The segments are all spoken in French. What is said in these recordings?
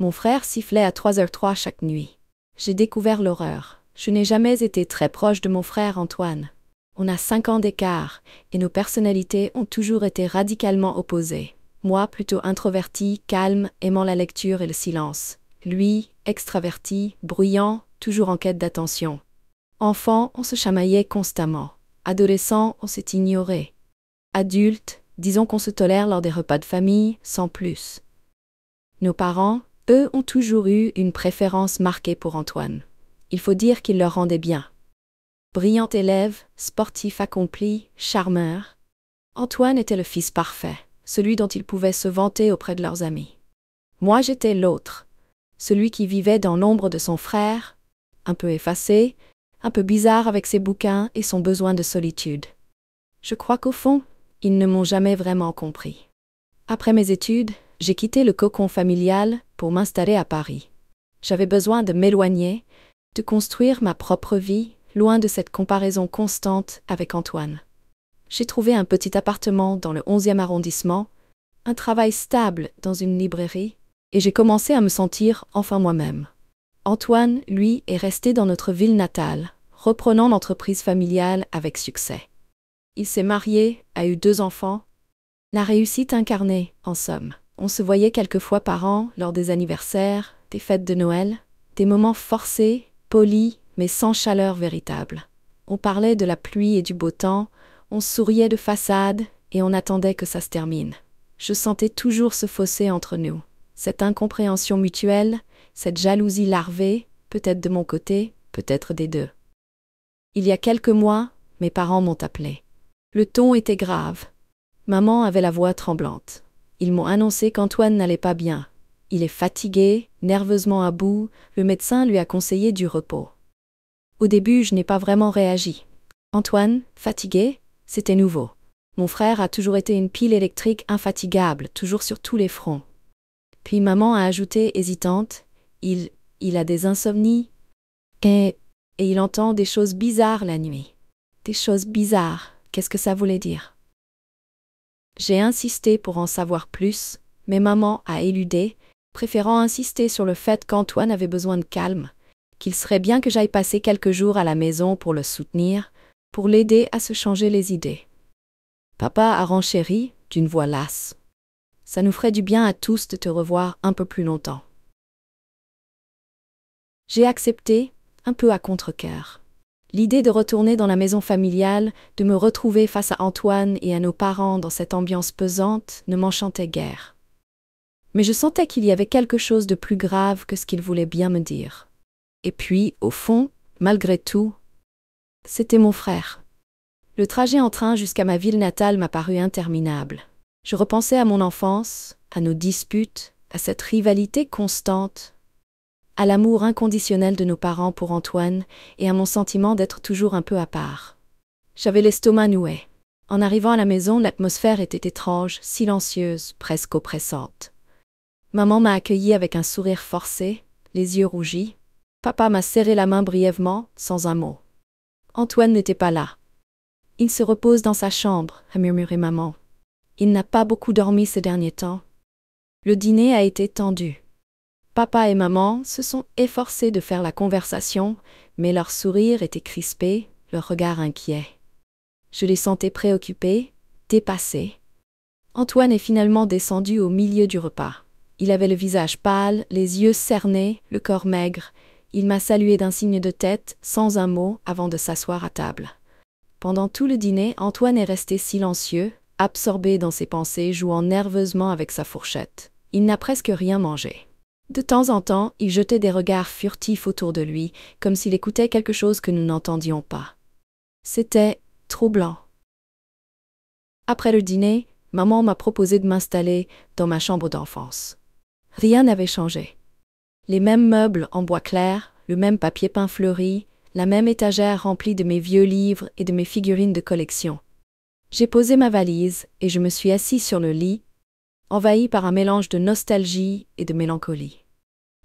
Mon frère sifflait à 3h03 chaque nuit. J'ai découvert l'horreur. Je n'ai jamais été très proche de mon frère Antoine. On a 5 ans d'écart, et nos personnalités ont toujours été radicalement opposées. Moi, plutôt introverti, calme, aimant la lecture et le silence. Lui, extraverti, bruyant, toujours en quête d'attention. Enfant, on se chamaillait constamment. Adolescent, on s'est ignoré. Adulte, disons qu'on se tolère lors des repas de famille, sans plus. Nos parents, eux, ont toujours eu une préférence marquée pour Antoine. Il faut dire qu'il leur rendait bien. Brillant élève, sportif accompli, charmeur. Antoine était le fils parfait, celui dont ils pouvaient se vanter auprès de leurs amis. Moi, j'étais l'autre, celui qui vivait dans l'ombre de son frère, un peu effacé, un peu bizarre avec ses bouquins et son besoin de solitude. Je crois qu'au fond, ils ne m'ont jamais vraiment compris. Après mes études, j'ai quitté le cocon familial pour m'installer à Paris. J'avais besoin de m'éloigner, de construire ma propre vie, loin de cette comparaison constante avec Antoine. J'ai trouvé un petit appartement dans le 11e arrondissement, un travail stable dans une librairie, et j'ai commencé à me sentir enfin moi-même. Antoine, lui, est resté dans notre ville natale, reprenant l'entreprise familiale avec succès. Il s'est marié, a eu 2 enfants. La réussite incarnée, en somme. On se voyait quelques fois par an lors des anniversaires, des fêtes de Noël, des moments forcés, polis, mais sans chaleur véritable. On parlait de la pluie et du beau temps, on souriait de façade et on attendait que ça se termine. Je sentais toujours ce fossé entre nous, cette incompréhension mutuelle, cette jalousie larvée, peut-être de mon côté, peut-être des deux. Il y a quelques mois, mes parents m'ont appelé. Le ton était grave. Maman avait la voix tremblante. Ils m'ont annoncé qu'Antoine n'allait pas bien. Il est fatigué, nerveusement à bout, le médecin lui a conseillé du repos. Au début, je n'ai pas vraiment réagi. Antoine, fatigué, c'était nouveau. Mon frère a toujours été une pile électrique infatigable, toujours sur tous les fronts. Puis maman a ajouté, hésitante, il a des insomnies. Et il entend des choses bizarres la nuit. Des choses bizarres, qu'est-ce que ça voulait dire? J'ai insisté pour en savoir plus, mais maman a éludé, préférant insister sur le fait qu'Antoine avait besoin de calme, qu'il serait bien que j'aille passer quelques jours à la maison pour le soutenir, pour l'aider à se changer les idées. Papa a renchéri, d'une voix lasse. Ça nous ferait du bien à tous de te revoir un peu plus longtemps. J'ai accepté, un peu à contre-cœur. L'idée de retourner dans la maison familiale, de me retrouver face à Antoine et à nos parents dans cette ambiance pesante, ne m'enchantait guère. Mais je sentais qu'il y avait quelque chose de plus grave que ce qu'il voulait bien me dire. Et puis, au fond, malgré tout, c'était mon frère. Le trajet en train jusqu'à ma ville natale m'a paru interminable. Je repensais à mon enfance, à nos disputes, à cette rivalité constante, à l'amour inconditionnel de nos parents pour Antoine et à mon sentiment d'être toujours un peu à part. J'avais l'estomac noué. En arrivant à la maison, l'atmosphère était étrange, silencieuse, presque oppressante. Maman m'a accueilli avec un sourire forcé, les yeux rougis. Papa m'a serré la main brièvement, sans un mot. Antoine n'était pas là. Il se repose dans sa chambre, a murmuré maman. Il n'a pas beaucoup dormi ces derniers temps. Le dîner a été tendu. Papa et maman se sont efforcés de faire la conversation, mais leur sourire était crispé, leur regard inquiet. Je les sentais préoccupés, dépassés. Antoine est finalement descendu au milieu du repas. Il avait le visage pâle, les yeux cernés, le corps maigre. Il m'a salué d'un signe de tête, sans un mot, avant de s'asseoir à table. Pendant tout le dîner, Antoine est resté silencieux, absorbé dans ses pensées, jouant nerveusement avec sa fourchette. Il n'a presque rien mangé. De temps en temps, il jetait des regards furtifs autour de lui, comme s'il écoutait quelque chose que nous n'entendions pas. C'était troublant. Après le dîner, maman m'a proposé de m'installer dans ma chambre d'enfance. Rien n'avait changé. Les mêmes meubles en bois clair, le même papier peint fleuri, la même étagère remplie de mes vieux livres et de mes figurines de collection. J'ai posé ma valise et je me suis assise sur le lit, envahi par un mélange de nostalgie et de mélancolie.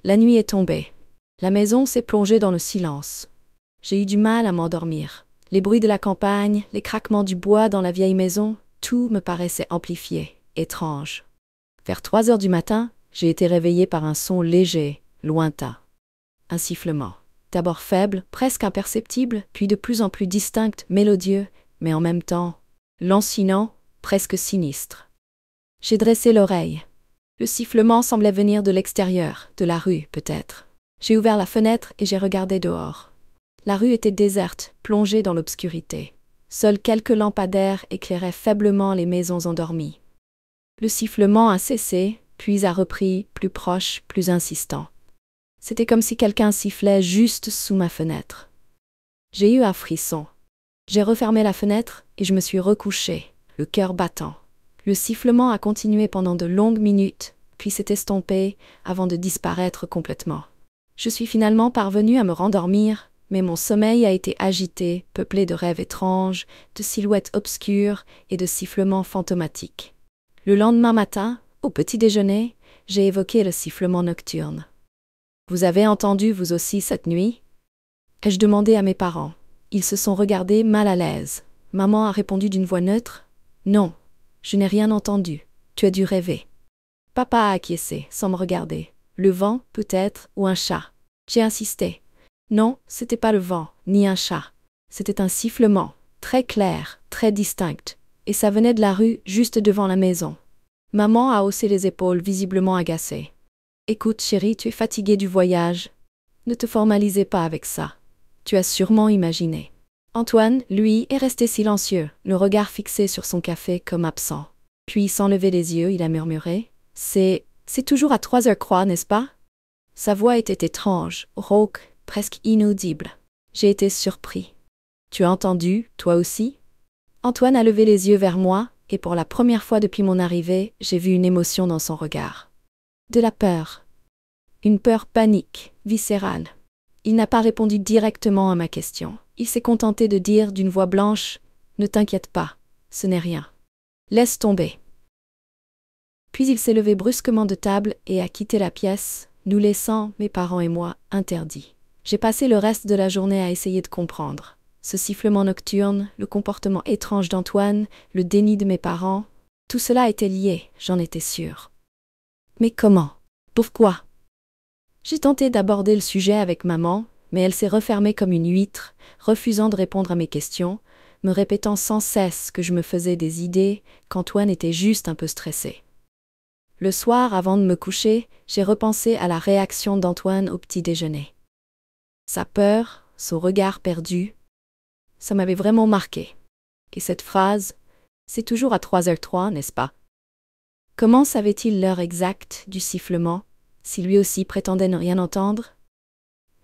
La nuit est tombée. La maison s'est plongée dans le silence. J'ai eu du mal à m'endormir. Les bruits de la campagne, les craquements du bois dans la vieille maison, tout me paraissait amplifié, étrange. Vers 3 heures du matin, j'ai été réveillée par un son léger, lointain. Un sifflement. D'abord faible, presque imperceptible, puis de plus en plus distinct, mélodieux, mais en même temps, lancinant, presque sinistre. J'ai dressé l'oreille. Le sifflement semblait venir de l'extérieur, de la rue peut-être. J'ai ouvert la fenêtre et j'ai regardé dehors. La rue était déserte, plongée dans l'obscurité. Seuls quelques lampadaires éclairaient faiblement les maisons endormies. Le sifflement a cessé, puis a repris, plus proche, plus insistant. C'était comme si quelqu'un sifflait juste sous ma fenêtre. J'ai eu un frisson. J'ai refermé la fenêtre et je me suis recouchée, le cœur battant. Le sifflement a continué pendant de longues minutes, puis s'est estompé avant de disparaître complètement. Je suis finalement parvenue à me rendormir, mais mon sommeil a été agité, peuplé de rêves étranges, de silhouettes obscures et de sifflements fantomatiques. Le lendemain matin, au petit déjeuner, j'ai évoqué le sifflement nocturne. « Vous avez entendu vous aussi cette nuit ?» ai-je demandé à mes parents. Ils se sont regardés mal à l'aise. Maman a répondu d'une voix neutre. « Non, je n'ai rien entendu. Tu as dû rêver. » Papa a acquiescé, sans me regarder. « Le vent, peut-être, ou un chat. » J'ai insisté. Non, c'était pas le vent, ni un chat. C'était un sifflement, très clair, très distinct, et ça venait de la rue, juste devant la maison. Maman a haussé les épaules, visiblement agacée. « Écoute, chérie, tu es fatiguée du voyage. Ne te formalisez pas avec ça. Tu as sûrement imaginé. » Antoine, lui, est resté silencieux, le regard fixé sur son café comme absent. Puis, sans lever les yeux, il a murmuré. « C'est toujours à 3h, n'est-ce pas ?» Sa voix était étrange, rauque, presque inaudible. J'ai été surpris. « Tu as entendu, toi aussi ?» Antoine a levé les yeux vers moi, et pour la première fois depuis mon arrivée, j'ai vu une émotion dans son regard. De la peur. Une peur panique, viscérale. Il n'a pas répondu directement à ma question. Il s'est contenté de dire d'une voix blanche « Ne t'inquiète pas, ce n'est rien. Laisse tomber. » Puis il s'est levé brusquement de table et a quitté la pièce, nous laissant, mes parents et moi, interdits. J'ai passé le reste de la journée à essayer de comprendre. Ce sifflement nocturne, le comportement étrange d'Antoine, le déni de mes parents, tout cela était lié, j'en étais sûre. Mais comment? Pourquoi? J'ai tenté d'aborder le sujet avec maman, mais elle s'est refermée comme une huître, refusant de répondre à mes questions, me répétant sans cesse que je me faisais des idées, qu'Antoine était juste un peu stressé. Le soir, avant de me coucher, j'ai repensé à la réaction d'Antoine au petit déjeuner. Sa peur, son regard perdu, ça m'avait vraiment marqué. Et cette phrase, « C'est toujours à 3h03, n'est-ce pas ?» Comment savait-il l'heure exacte du sifflement, si lui aussi prétendait ne rien entendre?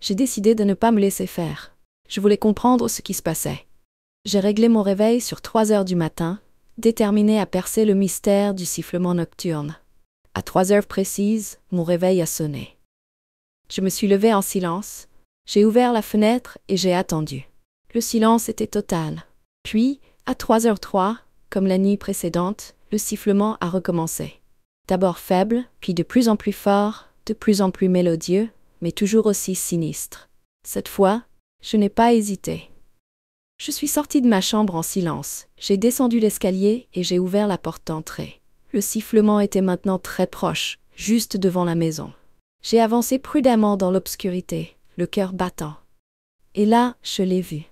J'ai décidé de ne pas me laisser faire. Je voulais comprendre ce qui se passait. J'ai réglé mon réveil sur 3h du matin, déterminé à percer le mystère du sifflement nocturne. À 3h précises, mon réveil a sonné. Je me suis levée en silence, j'ai ouvert la fenêtre et j'ai attendu. Le silence était total. Puis, à 3h03, comme la nuit précédente, le sifflement a recommencé. D'abord faible, puis de plus en plus fort, de plus en plus mélodieux, mais toujours aussi sinistre. Cette fois, je n'ai pas hésité. Je suis sortie de ma chambre en silence, j'ai descendu l'escalier et j'ai ouvert la porte d'entrée. Le sifflement était maintenant très proche, juste devant la maison. J'ai avancé prudemment dans l'obscurité, le cœur battant. Et là, je l'ai vu.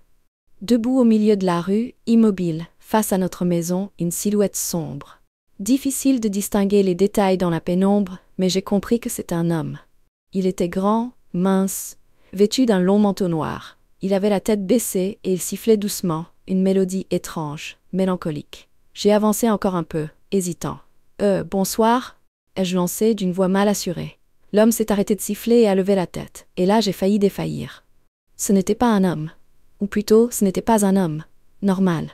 Debout au milieu de la rue, immobile, face à notre maison, une silhouette sombre. Difficile de distinguer les détails dans la pénombre, mais j'ai compris que c'est un homme. Il était grand, mince, vêtu d'un long manteau noir. Il avait la tête baissée et il sifflait doucement, une mélodie étrange, mélancolique. J'ai avancé encore un peu, hésitant. Bonsoir » ai-je lancé d'une voix mal assurée. L'homme s'est arrêté de siffler et a levé la tête, et là j'ai failli défaillir. Ce n'était pas un homme. Ou plutôt, ce n'était pas un homme. Normal.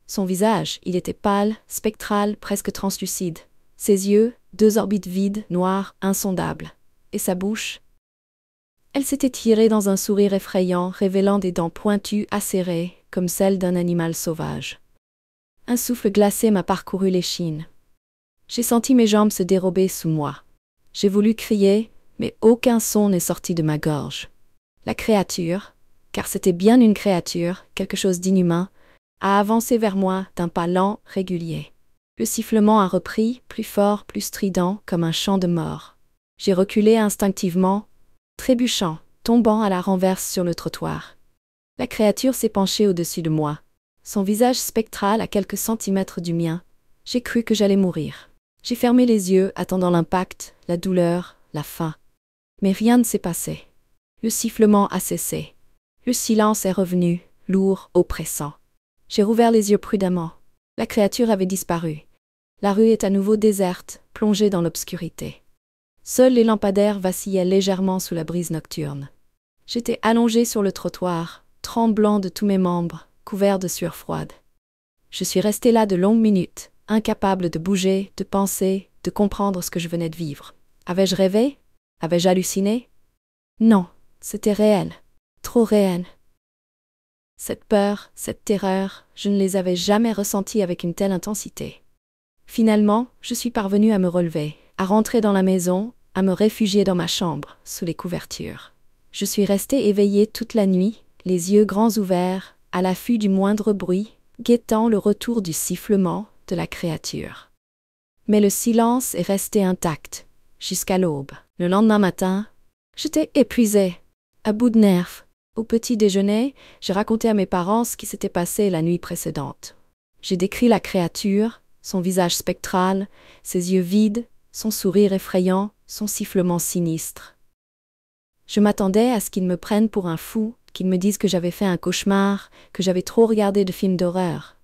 Son visage, il était pâle, spectral, presque translucide. Ses yeux, deux orbites vides, noires, insondables. Et sa bouche? Elle s'était tirée dans un sourire effrayant, révélant des dents pointues, acérées, comme celles d'un animal sauvage. Un souffle glacé m'a parcouru l'échine. J'ai senti mes jambes se dérober sous moi. J'ai voulu crier, mais aucun son n'est sorti de ma gorge. La créature, car c'était bien une créature, quelque chose d'inhumain, a avancé vers moi d'un pas lent, régulier. Le sifflement a repris, plus fort, plus strident, comme un chant de mort. J'ai reculé instinctivement, trébuchant, tombant à la renverse sur le trottoir. La créature s'est penchée au-dessus de moi. Son visage spectral à quelques centimètres du mien. J'ai cru que j'allais mourir. J'ai fermé les yeux, attendant l'impact, la douleur, la faim. Mais rien ne s'est passé. Le sifflement a cessé. Le silence est revenu, lourd, oppressant. J'ai rouvert les yeux prudemment. La créature avait disparu. La rue est à nouveau déserte, plongée dans l'obscurité. Seuls les lampadaires vacillaient légèrement sous la brise nocturne. J'étais allongé sur le trottoir, tremblant de tous mes membres, couvert de sueur froide. Je suis resté là de longues minutes, incapable de bouger, de penser, de comprendre ce que je venais de vivre. Avais-je rêvé? Avais-je halluciné? Non, c'était réel, trop réel. Cette peur, cette terreur, je ne les avais jamais ressenties avec une telle intensité. Finalement, je suis parvenu à me relever, à rentrer dans la maison, à me réfugier dans ma chambre, sous les couvertures. Je suis resté éveillé toute la nuit, les yeux grands ouverts, à l'affût du moindre bruit, guettant le retour du sifflement de la créature. Mais le silence est resté intact, jusqu'à l'aube. Le lendemain matin, j'étais épuisé, à bout de nerfs. Au petit déjeuner, j'ai raconté à mes parents ce qui s'était passé la nuit précédente. J'ai décrit la créature, son visage spectral, ses yeux vides, son sourire effrayant, son sifflement sinistre. Je m'attendais à ce qu'ils me prennent pour un fou, qu'ils me disent que j'avais fait un cauchemar, que j'avais trop regardé de films d'horreur.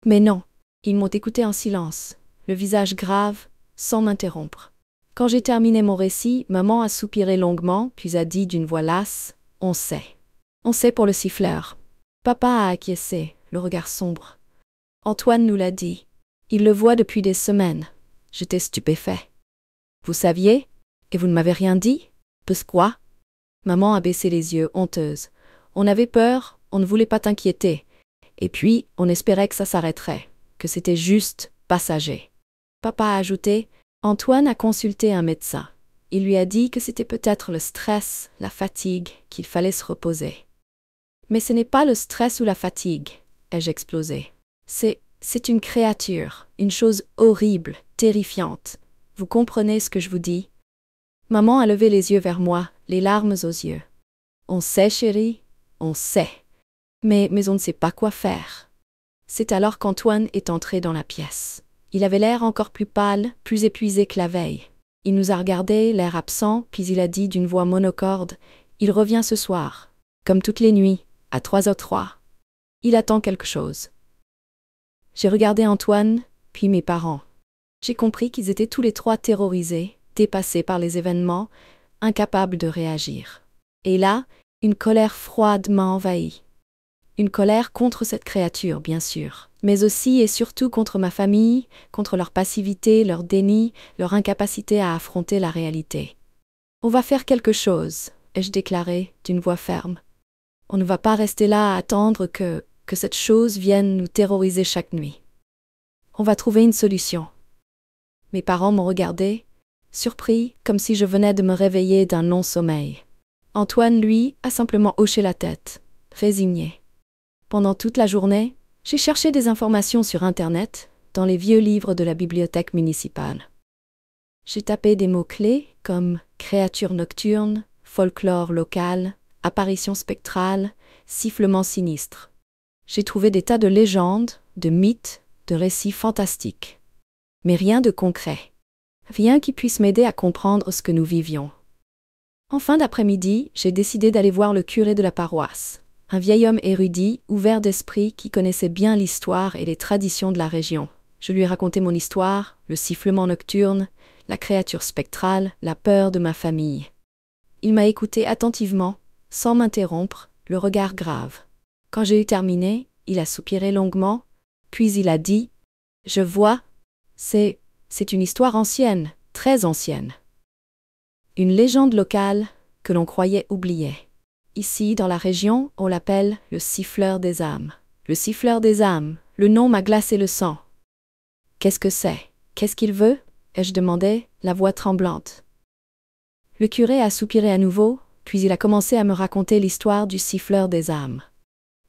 Mais non, ils m'ont écouté en silence, le visage grave, sans m'interrompre. Quand j'ai terminé mon récit, maman a soupiré longuement, puis a dit d'une voix lasse, « On sait. On sait pour le siffleur. » Papa a acquiescé, le regard sombre. « Antoine nous l'a dit. Il le voit depuis des semaines. » J'étais stupéfait. « Vous saviez? Et vous ne m'avez rien dit? Parce quoi? » Maman a baissé les yeux, honteuse. « On avait peur, on ne voulait pas t'inquiéter. Et puis, on espérait que ça s'arrêterait, que c'était juste, passager. » Papa a ajouté, « Antoine a consulté un médecin. Il lui a dit que c'était peut-être le stress, la fatigue, qu'il fallait se reposer. » « Mais ce n'est pas le stress ou la fatigue, » ai-je explosé. « C'est une créature, une chose horrible, terrifiante. Vous comprenez ce que je vous dis? » Maman a levé les yeux vers moi, les larmes aux yeux. « On sait, chérie, on sait. Mais on ne sait pas quoi faire. » C'est alors qu'Antoine est entré dans la pièce. Il avait l'air encore plus pâle, plus épuisé que la veille. Il nous a regardés, l'air absent, puis il a dit d'une voix monocorde, « Il revient ce soir, comme toutes les nuits, à 3h03. Il attend quelque chose. » J'ai regardé Antoine, puis mes parents. J'ai compris qu'ils étaient tous les trois terrorisés, dépassés par les événements, incapables de réagir. Et là, une colère froide m'a envahi. Une colère contre cette créature, bien sûr, mais aussi et surtout contre ma famille, contre leur passivité, leur déni, leur incapacité à affronter la réalité. « On va faire quelque chose, » ai-je déclaré, d'une voix ferme. « On ne va pas rester là à attendre que cette chose vienne nous terroriser chaque nuit. On va trouver une solution. » Mes parents m'ont regardé, surpris, comme si je venais de me réveiller d'un long sommeil. Antoine, lui, a simplement hoché la tête, résigné. Pendant toute la journée, j'ai cherché des informations sur Internet, dans les vieux livres de la bibliothèque municipale. J'ai tapé des mots-clés comme « créature nocturne »,« folklore local »,« apparition spectrale »,« sifflement sinistre ». J'ai trouvé des tas de légendes, de mythes, de récits fantastiques. Mais rien de concret. Rien qui puisse m'aider à comprendre ce que nous vivions. En fin d'après-midi, j'ai décidé d'aller voir le curé de la paroisse, un vieil homme érudit, ouvert d'esprit qui connaissait bien l'histoire et les traditions de la région. Je lui ai raconté mon histoire, le sifflement nocturne, la créature spectrale, la peur de ma famille. Il m'a écouté attentivement, sans m'interrompre, le regard grave. Quand j'ai eu terminé, il a soupiré longuement, puis il a dit « Je vois, c'est une histoire ancienne, très ancienne. Une légende locale que l'on croyait oubliée. Ici, dans la région, on l'appelle le siffleur des âmes. Le siffleur des âmes, le nom m'a glacé le sang. Qu'est-ce que c'est? Qu'est-ce qu'il veut? Ai-je demandé, la voix tremblante. Le curé a soupiré à nouveau, puis il a commencé à me raconter l'histoire du siffleur des âmes.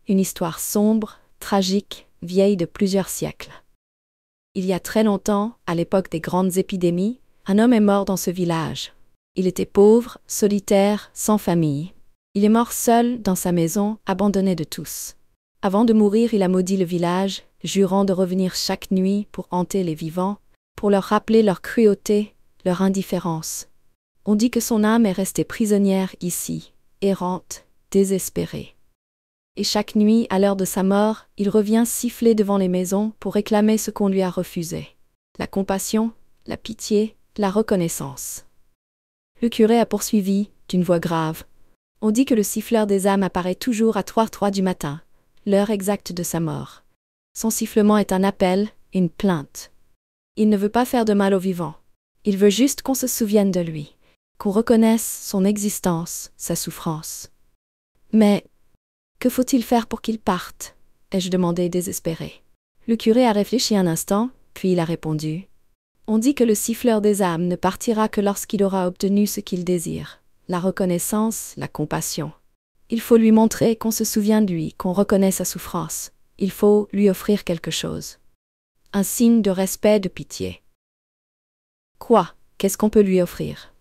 Une histoire sombre, tragique, vieille de plusieurs siècles. Il y a très longtemps, à l'époque des grandes épidémies, un homme est mort dans ce village. Il était pauvre, solitaire, sans famille. Il est mort seul dans sa maison, abandonné de tous. Avant de mourir, il a maudit le village, jurant de revenir chaque nuit pour hanter les vivants, pour leur rappeler leur cruauté, leur indifférence. On dit que son âme est restée prisonnière ici, errante, désespérée. Et chaque nuit, à l'heure de sa mort, il revient siffler devant les maisons pour réclamer ce qu'on lui a refusé. La compassion, la pitié, la reconnaissance. Le curé a poursuivi, d'une voix grave. On dit que le siffleur des âmes apparaît toujours à 3h du matin, l'heure exacte de sa mort. Son sifflement est un appel, une plainte. Il ne veut pas faire de mal aux vivants. Il veut juste qu'on se souvienne de lui, qu'on reconnaisse son existence, sa souffrance. Mais que faut-il faire pour qu'il parte? Ai-je demandé désespéré. Le curé a réfléchi un instant, puis il a répondu. On dit que le siffleur des âmes ne partira que lorsqu'il aura obtenu ce qu'il désire, la reconnaissance, la compassion. Il faut lui montrer qu'on se souvient de lui, qu'on reconnaît sa souffrance. Il faut lui offrir quelque chose. Un signe de respect, de pitié. Quoi? Qu'est-ce qu'on peut lui offrir?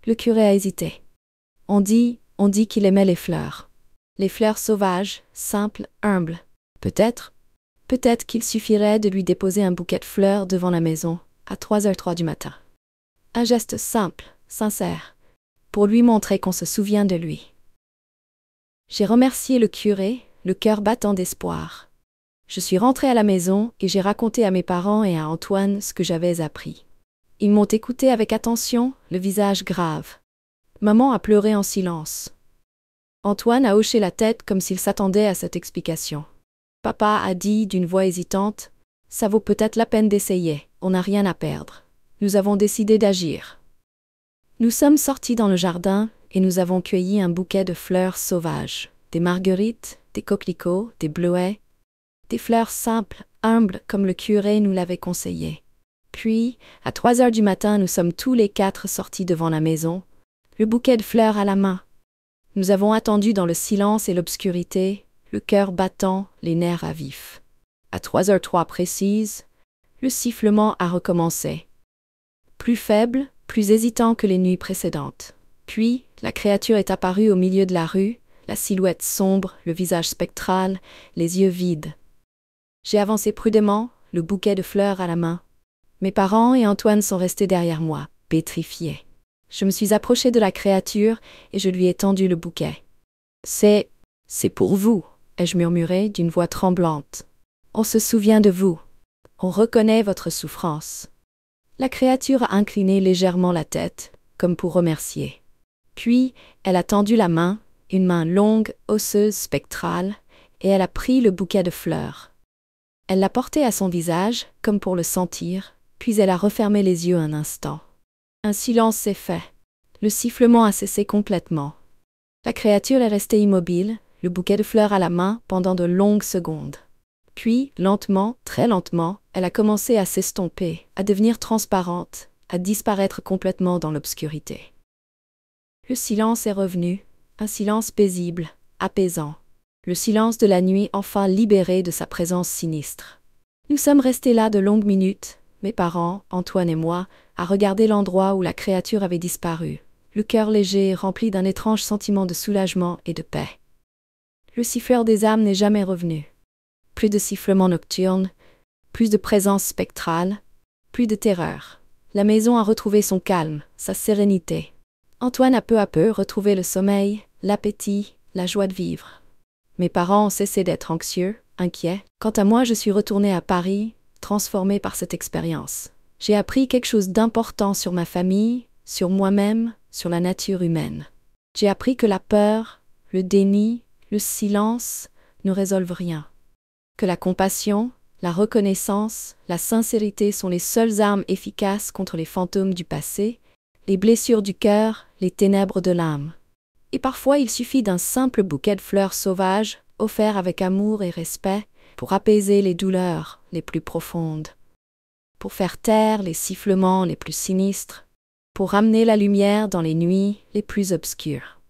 Le curé a hésité. On dit qu'il aimait les fleurs. Les fleurs sauvages, simples, humbles. Peut-être qu'il suffirait de lui déposer un bouquet de fleurs devant la maison, à 3h03 du matin. Un geste simple, sincère, pour lui montrer qu'on se souvient de lui. J'ai remercié le curé, le cœur battant d'espoir. Je suis rentrée à la maison et j'ai raconté à mes parents et à Antoine ce que j'avais appris. Ils m'ont écouté avec attention, le visage grave. Maman a pleuré en silence. Antoine a hoché la tête comme s'il s'attendait à cette explication. Papa a dit d'une voix hésitante, « Ça vaut peut-être la peine d'essayer, on n'a rien à perdre. Nous avons décidé d'agir. » Nous sommes sortis dans le jardin et nous avons cueilli un bouquet de fleurs sauvages, des marguerites, des coquelicots, des bleuets, des fleurs simples, humbles comme le curé nous l'avait conseillé. Puis, à 3h du matin, nous sommes tous les 4 sortis devant la maison, le bouquet de fleurs à la main. Nous avons attendu dans le silence et l'obscurité, le cœur battant, les nerfs à vif. À 3h03 précises, le sifflement a recommencé. Plus faible, plus hésitant que les nuits précédentes. Puis, la créature est apparue au milieu de la rue, la silhouette sombre, le visage spectral, les yeux vides. J'ai avancé prudemment, le bouquet de fleurs à la main. Mes parents et Antoine sont restés derrière moi, pétrifiés. Je me suis approchée de la créature et je lui ai tendu le bouquet. « C'est pour vous », ai-je murmuré d'une voix tremblante. « On se souvient de vous. On reconnaît votre souffrance. » La créature a incliné légèrement la tête, comme pour remercier. Puis, elle a tendu la main, une main longue, osseuse, spectrale, et elle a pris le bouquet de fleurs. Elle l'a porté à son visage, comme pour le sentir, puis elle a refermé les yeux un instant. Un silence s'est fait. Le sifflement a cessé complètement. La créature est restée immobile, le bouquet de fleurs à la main, pendant de longues secondes. Puis, lentement, très lentement, elle a commencé à s'estomper, à devenir transparente, à disparaître complètement dans l'obscurité. Le silence est revenu, un silence paisible, apaisant. Le silence de la nuit enfin libéré de sa présence sinistre. Nous sommes restés là de longues minutes, mes parents, Antoine et moi, à regarder l'endroit où la créature avait disparu, le cœur léger rempli d'un étrange sentiment de soulagement et de paix. Le siffleur des âmes n'est jamais revenu. Plus de sifflements nocturnes, plus de présence spectrale, plus de terreur. La maison a retrouvé son calme, sa sérénité. Antoine a peu à peu retrouvé le sommeil, l'appétit, la joie de vivre. Mes parents ont cessé d'être anxieux, inquiets. Quant à moi, je suis retournée à Paris, transformée par cette expérience. J'ai appris quelque chose d'important sur ma famille, sur moi-même, sur la nature humaine. J'ai appris que la peur, le déni, le silence ne résolvent rien. Que la compassion, la reconnaissance, la sincérité sont les seules armes efficaces contre les fantômes du passé, les blessures du cœur, les ténèbres de l'âme. Et parfois il suffit d'un simple bouquet de fleurs sauvages, offert avec amour et respect, pour apaiser les douleurs les plus profondes, pour faire taire les sifflements les plus sinistres, pour ramener la lumière dans les nuits les plus obscures.